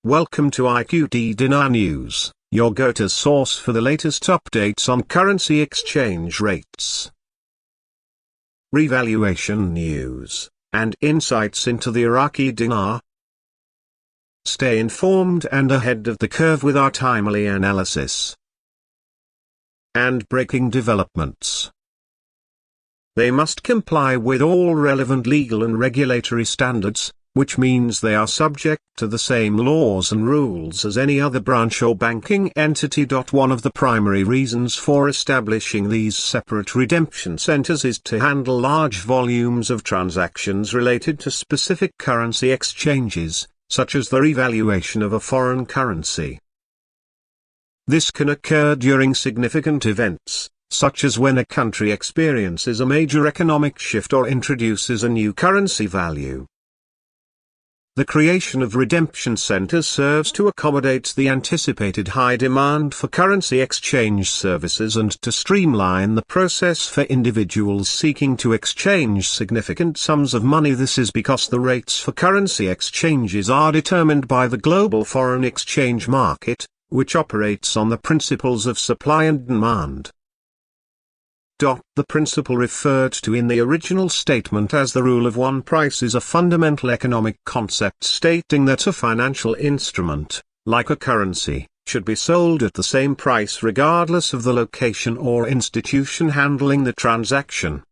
Welcome to IQD Dinar News, your go-to source for the latest updates on currency exchange rates, revaluation news, and insights into the Iraqi dinar. Stay informed and ahead of the curve with our timely analysis and breaking developments. They must comply with all relevant legal and regulatory standards, which means they are subject to the same laws and rules as any other branch or banking entity. One of the primary reasons for establishing these separate redemption centers is to handle large volumes of transactions related to specific currency exchanges, such as the revaluation of a foreign currency. This can occur during significant events, such as when a country experiences a major economic shift or introduces a new currency value. The creation of redemption centers serves to accommodate the anticipated high demand for currency exchange services and to streamline the process for individuals seeking to exchange significant sums of money. This is because the rates for currency exchanges are determined by the global foreign exchange market, which operates on the principles of supply and demand. The principle referred to in the original statement as the rule of one price is a fundamental economic concept stating that a financial instrument, like a currency, should be sold at the same price regardless of the location or institution handling the transaction.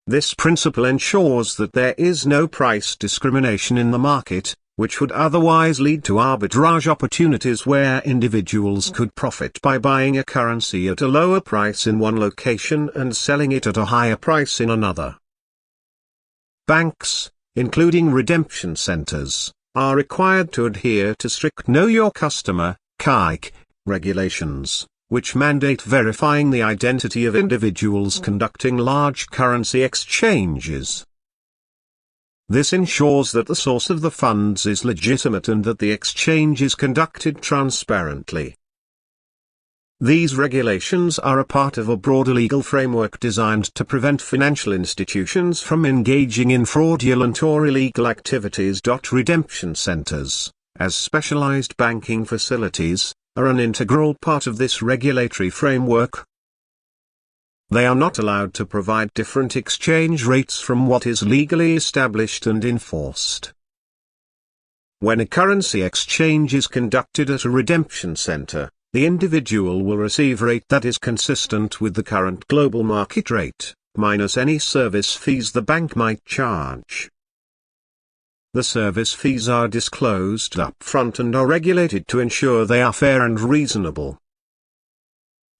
This principle ensures that there is no price discrimination in the market, which would otherwise lead to arbitrage opportunities where individuals could profit by buying a currency at a lower price in one location and selling it at a higher price in another. Banks, including redemption centers, are required to adhere to strict Know Your Customer (KYC) regulations, which mandate verifying the identity of individuals conducting large currency exchanges. This ensures that the source of the funds is legitimate and that the exchange is conducted transparently. These regulations are a part of a broader legal framework designed to prevent financial institutions from engaging in fraudulent or illegal activities. Redemption centers, as specialized banking facilities, are an integral part of this regulatory framework. They are not allowed to provide different exchange rates from what is legally established and enforced. When a currency exchange is conducted at a redemption center, the individual will receive a rate that is consistent with the current global market rate, minus any service fees the bank might charge. The service fees are disclosed upfront and are regulated to ensure they are fair and reasonable.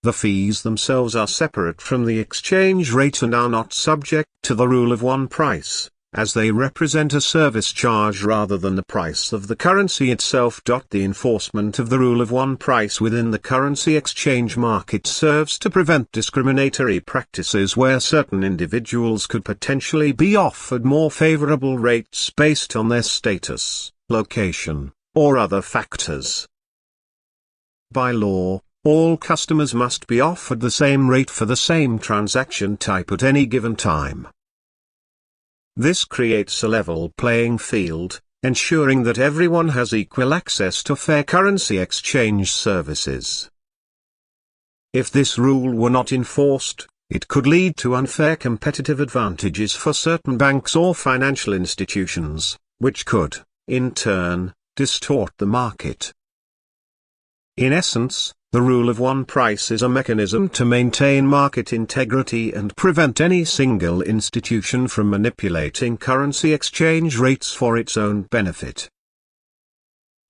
The fees themselves are separate from the exchange rate and are not subject to the rule of one price, as they represent a service charge rather than the price of the currency itself. The enforcement of the rule of one price within the currency exchange market serves to prevent discriminatory practices where certain individuals could potentially be offered more favorable rates based on their status, location, or other factors. By law, all customers must be offered the same rate for the same transaction type at any given time. This creates a level playing field, ensuring that everyone has equal access to fair currency exchange services. If this rule were not enforced, it could lead to unfair competitive advantages for certain banks or financial institutions, which could, in turn, distort the market. In essence, the rule of one price is a mechanism to maintain market integrity and prevent any single institution from manipulating currency exchange rates for its own benefit.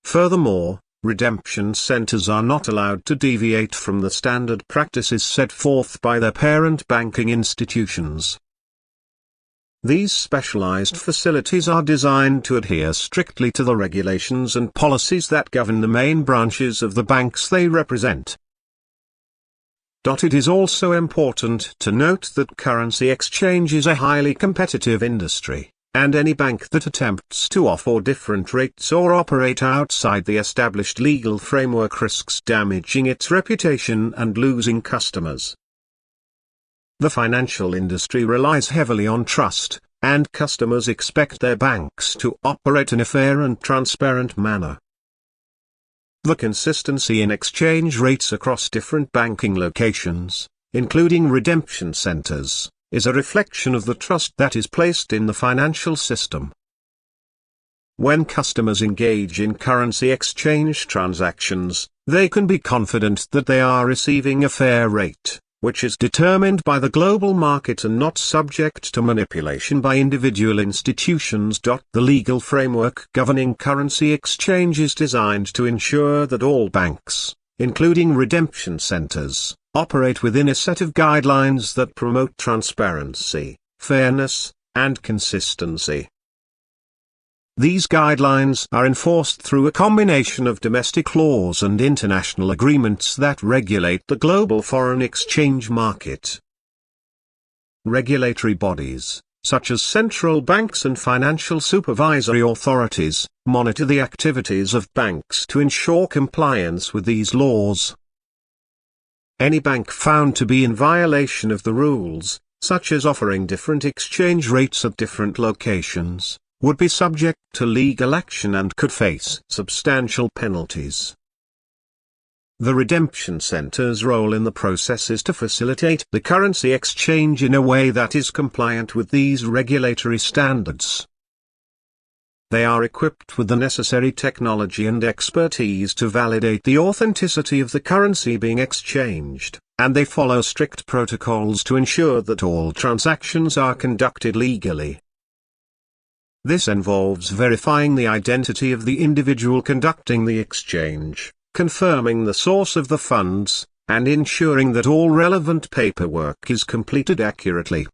Furthermore, redemption centers are not allowed to deviate from the standard practices set forth by their parent banking institutions. These specialized facilities are designed to adhere strictly to the regulations and policies that govern the main branches of the banks they represent. It is also important to note that currency exchange is a highly competitive industry, and any bank that attempts to offer different rates or operate outside the established legal framework risks damaging its reputation and losing customers. The financial industry relies heavily on trust, and customers expect their banks to operate in a fair and transparent manner. The consistency in exchange rates across different banking locations, including redemption centers, is a reflection of the trust that is placed in the financial system. When customers engage in currency exchange transactions, they can be confident that they are receiving a fair rate, which is determined by the global market and not subject to manipulation by individual institutions. The legal framework governing currency exchange is designed to ensure that all banks, including redemption centers, operate within a set of guidelines that promote transparency, fairness, and consistency. These guidelines are enforced through a combination of domestic laws and international agreements that regulate the global foreign exchange market. Regulatory bodies, such as central banks and financial supervisory authorities, monitor the activities of banks to ensure compliance with these laws. Any bank found to be in violation of the rules, such as offering different exchange rates at different locations, would be subject to legal action and could face substantial penalties. The redemption center's role in the process is to facilitate the currency exchange in a way that is compliant with these regulatory standards. They are equipped with the necessary technology and expertise to validate the authenticity of the currency being exchanged, and they follow strict protocols to ensure that all transactions are conducted legally. This involves verifying the identity of the individual conducting the exchange, confirming the source of the funds, and ensuring that all relevant paperwork is completed accurately.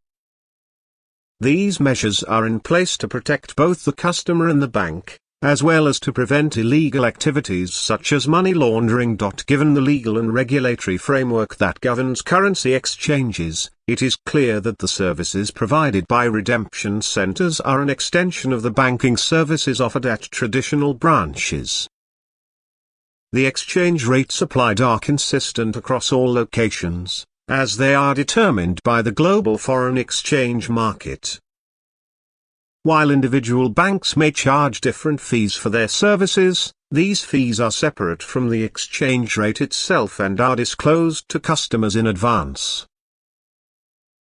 These measures are in place to protect both the customer and the bank, as well as to prevent illegal activities such as money laundering. Given the legal and regulatory framework that governs currency exchanges, it is clear that the services provided by redemption centers are an extension of the banking services offered at traditional branches. The exchange rates applied are consistent across all locations, as they are determined by the global foreign exchange market. While individual banks may charge different fees for their services, these fees are separate from the exchange rate itself and are disclosed to customers in advance.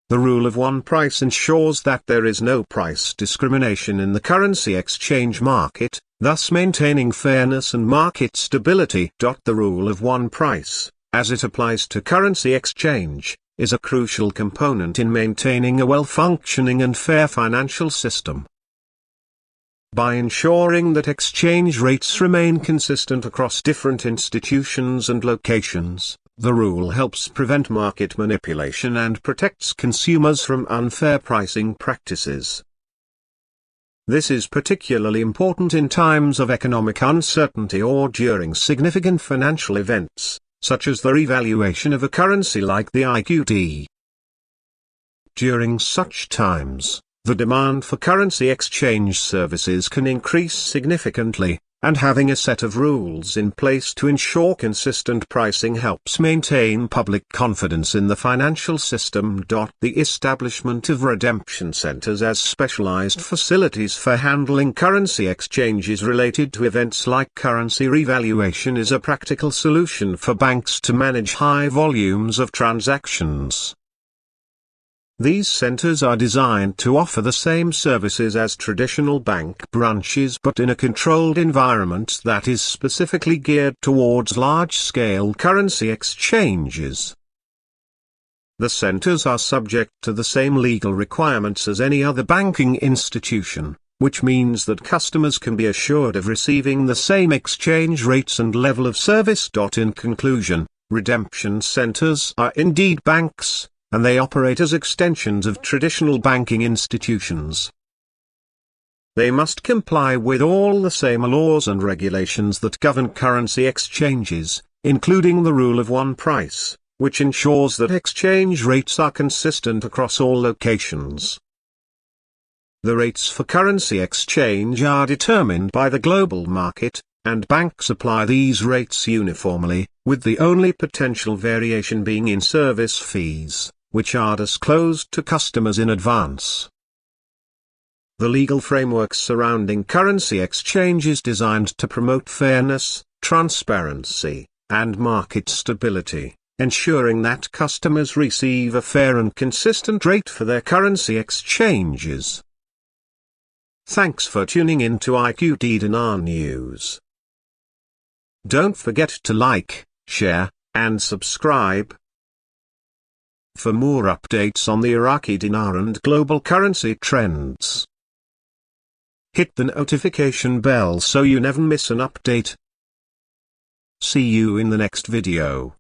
The rule of one price ensures that there is no price discrimination in the currency exchange market, thus maintaining fairness and market stability. The rule of one price, as it applies to currency exchange, is a crucial component in maintaining a well-functioning and fair financial system. By ensuring that exchange rates remain consistent across different institutions and locations, the rule helps prevent market manipulation and protects consumers from unfair pricing practices. This is particularly important in times of economic uncertainty or during significant financial events, such as the revaluation of a currency like the IQD. During such times, the demand for currency exchange services can increase significantly, and having a set of rules in place to ensure consistent pricing helps maintain public confidence in the financial system. The establishment of redemption centers as specialized facilities for handling currency exchanges related to events like currency revaluation is a practical solution for banks to manage high volumes of transactions. These centers are designed to offer the same services as traditional bank branches but in a controlled environment that is specifically geared towards large-scale currency exchanges. The centers are subject to the same legal requirements as any other banking institution, which means that customers can be assured of receiving the same exchange rates and level of service. In conclusion, redemption centers are indeed banks, and they operate as extensions of traditional banking institutions. They must comply with all the same laws and regulations that govern currency exchanges, including the rule of one price, which ensures that exchange rates are consistent across all locations. The rates for currency exchange are determined by the global market, and banks apply these rates uniformly, with the only potential variation being in service fees, which are disclosed to customers in advance. The legal frameworks surrounding currency exchange is designed to promote fairness, transparency, and market stability, ensuring that customers receive a fair and consistent rate for their currency exchanges. Thanks for tuning in to IQD Dinar News. Don't forget to like, share, and subscribe. For more updates on the Iraqi dinar and global currency trends, hit the notification bell so you never miss an update. See you in the next video.